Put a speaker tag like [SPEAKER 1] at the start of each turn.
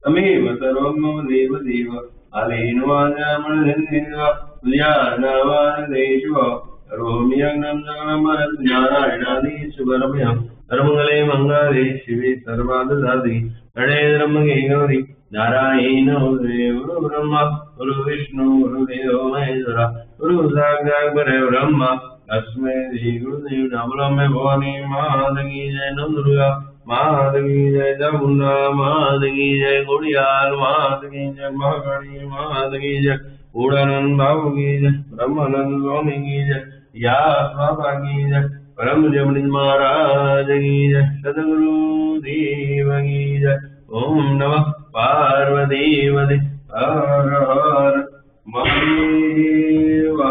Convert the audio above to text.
[SPEAKER 1] तमेव सर्वं मम देव देव अलेनवाजामणेषु रोम्यग्नं जगन्नारायणादीश्वरभ्यं सर्वमङ्गले मङ्गले शिवे सर्वादसादि गणे ब्रह्मगे गौरी नारायण गुरु ब्रह्मा गुरु विष्णु गुरुदेव महेश्वर गुरु साक्षात् परब्रह्म तस्मै श्री गुरुदेव नमः भवानी माता की जय नम दुर्गा माता की जय चामुंडा माता की जय गोड़ियाल माता की जय महाकाली माता की जय उड़ानंद बाबू की जय ब्रह्मानंद स्वामी की जय या माता की जय परम जमनी महाराज की जय सदगुरु देव की जय ओम नमः पार्वती पते हर हर महादेव।